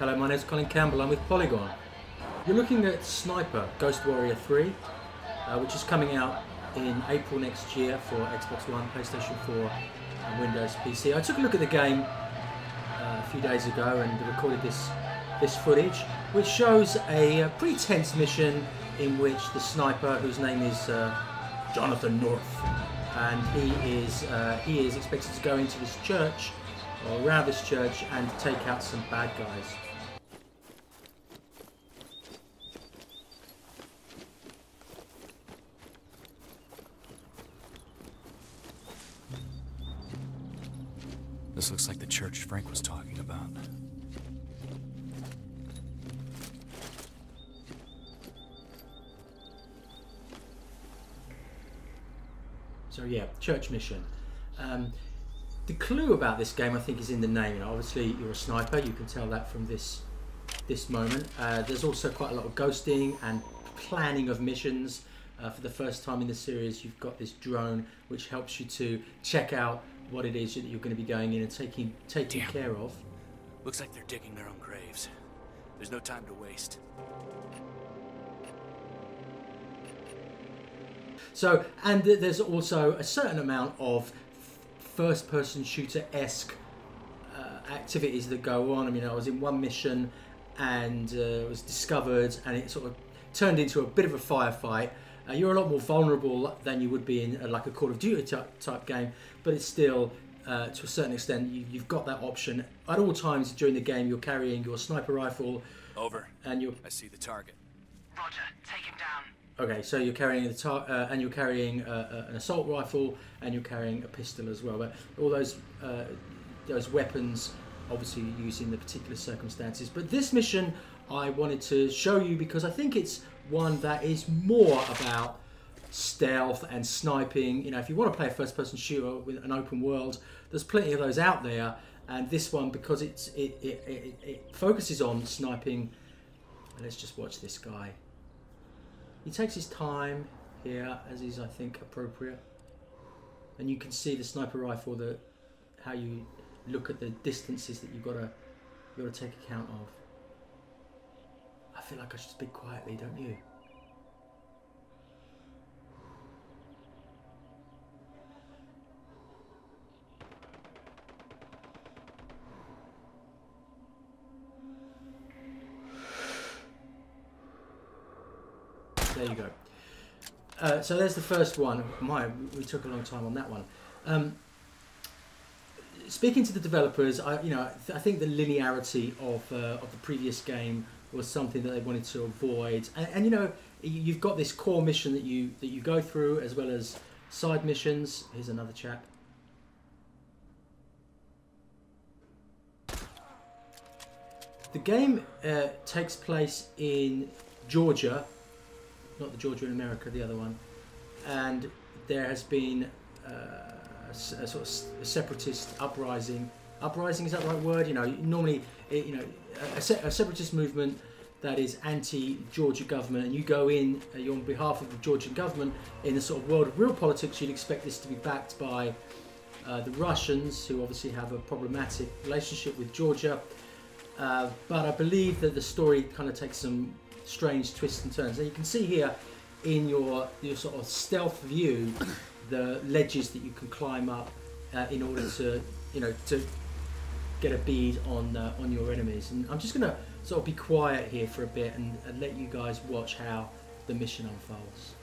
Hello, my name is Colin Campbell, I'm with Polygon. You're looking at Sniper Ghost Warrior 3, which is coming out in April next year for Xbox One, PlayStation 4 and Windows PC. I took a look at the game a few days ago and recorded this footage, which shows a pretty tense mission in which the sniper, whose name is Jonathan North, and he is expected to go into this church, or around this church, and take out some bad guys. This looks like the church Frank was talking about. So yeah, church mission. The clue about this game, I think, is in the name. You know, obviously, you're a sniper. You can tell that from this moment. There's also quite a lot of ghosting and planning of missions. For the first time in the series, you've got this drone which helps you to check out what it is that you're going to be going in and taking care of. Looks like they're digging their own graves. There's no time to waste. So, and there's also a certain amount of first-person shooter-esque activities that go on. I mean, I was in one mission and it was discovered, and it sort of turned into a bit of a firefight. You're a lot more vulnerable than you would be in like a Call of Duty type game, but it's still, to a certain extent, you've got that option. At all times during the game, you're carrying your sniper rifle. Over. And I see the target. Roger, take him down. Okay, so you're carrying and you're carrying an assault rifle, and you're carrying a pistol as well. But all those weapons, obviously, you use in the particular circumstances. But this mission, I wanted to show you because I think it's one that is more about stealth and sniping. You know, if you want to play a first-person shooter with an open world, there's plenty of those out there. And this one, because it focuses on sniping. Let's just watch this guy. He takes his time here, as is, I think, appropriate. And you can see the sniper rifle, how you look at the distances that you've got to take account of. I feel like I should speak quietly, don't you? There you go. So there's the first one. We took a long time on that one. Speaking to the developers, I think the linearity of the previous game was something that they wanted to avoid. And you know, you've got this core mission that you go through, as well as side missions. Here's another chap. The game takes place in Georgia. Not the Georgia in America, the other one, and there has been a sort of separatist uprising. Uprising, is that the right word? You know, normally, a separatist movement that is anti-Georgia government, and you go in, you're on behalf of the Georgian government. In the sort of world of real politics, you'd expect this to be backed by the Russians, who obviously have a problematic relationship with Georgia. But I believe that the story kind of takes some strange twists and turns. And you can see here in your sort of stealth view the ledges that you can climb up in order to get a bead on your enemies. And I'm just going to sort of be quiet here for a bit and let you guys watch how the mission unfolds.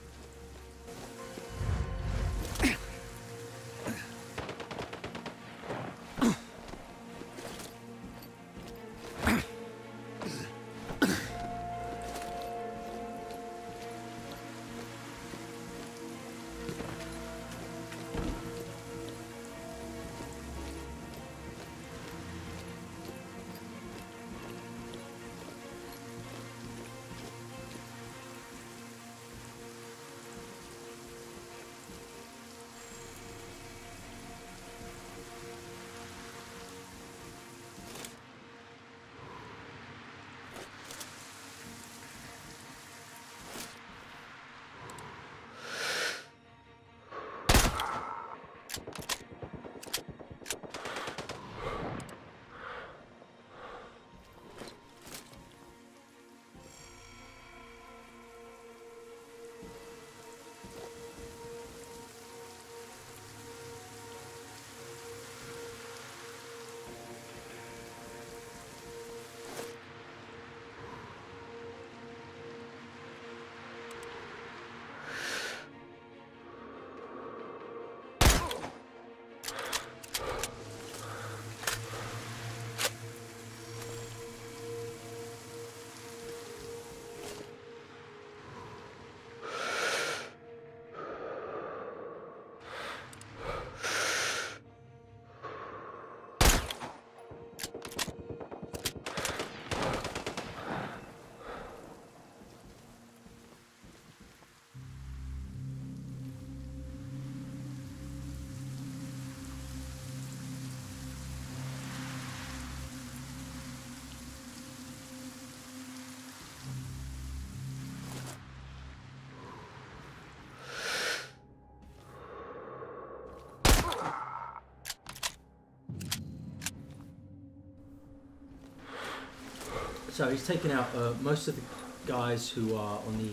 So he's taken out most of the guys who are on the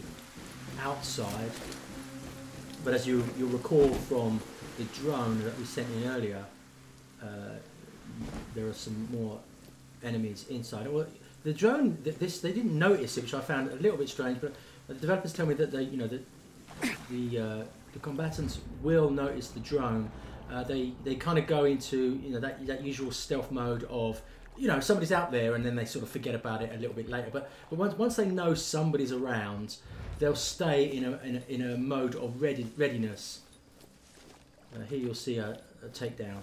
outside. But as you'll recall from the drone that we sent in earlier, there are some more enemies inside. Well, the drone, they didn't notice it, which I found a little bit strange. But the developers tell me that the combatants will notice the drone. They kind of go into that usual stealth mode of somebody's out there, and then they sort of forget about it a little bit later. But once they know somebody's around, they'll stay in a mode of readiness. Here you'll see a takedown.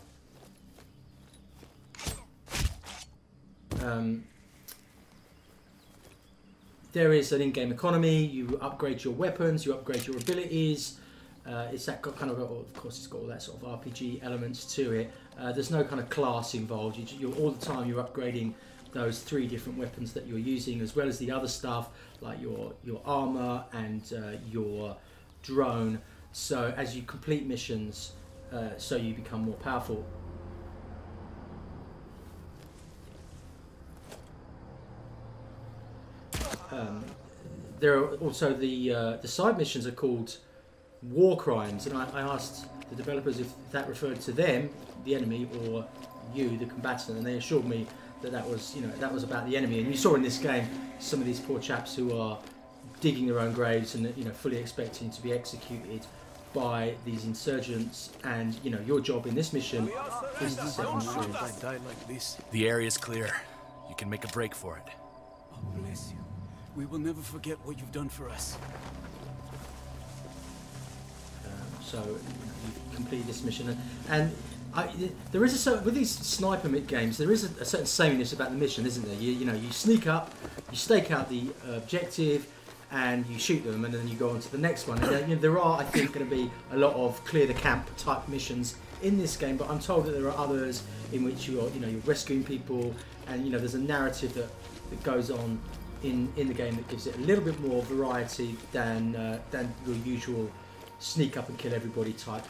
There is an in-game economy. You upgrade your weapons, you upgrade your abilities. It's that kind of course, it's got all that sort of RPG elements to it. There's no kind of class involved. You're all the time you're upgrading those 3 different weapons that you're using, as well as the other stuff like your armor and your drone. So as you complete missions, so you become more powerful. There are also the side missions are called war crimes, and I asked the developers if that referred to them, the enemy, or you, the combatant, and they assured me that was about the enemy. And you saw in this game some of these poor chaps who are digging their own graves and fully expecting to be executed by these insurgents. And your job in this mission is to set them free. The area's clear. You can make a break for it. Oh, bless you. We will never forget what you've done for us. So you've completed this mission, and there is a certain, with these sniper games, there is a certain sameness about the mission, isn't there? You sneak up, you stake out the objective, and you shoot them, and then you go on to the next one. And there are, I think, going to be a lot of clear the camp type missions in this game, but I'm told that there are others in which you're rescuing people, and there's a narrative that goes on in the game that gives it a little bit more variety than your usual sneak up and kill everybody type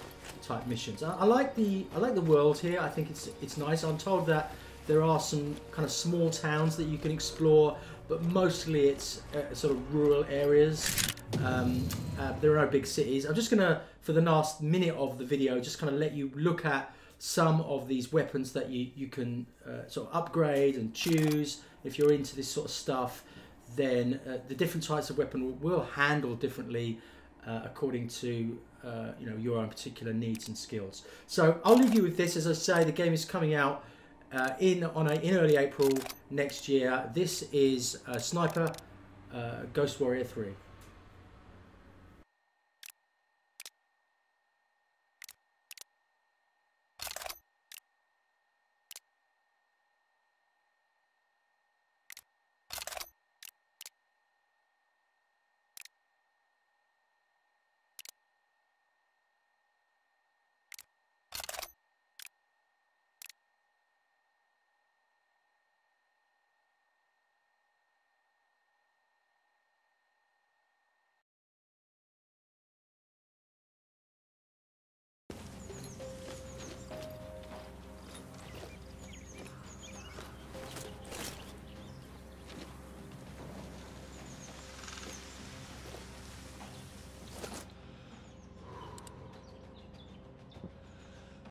missions. I like the world here. I think it's nice. I'm told that there are some kind of small towns that you can explore, but mostly it's sort of rural areas. There are no big cities. I'm just gonna, for the last minute of the video, just kind of let you look at some of these weapons that you can sort of upgrade and choose. If you're into this sort of stuff, then the different types of weapon will handle differently according to your own particular needs and skills. So I'll leave you with this. As I say, the game is coming out in early April next year. This is Sniper Ghost Warrior 3.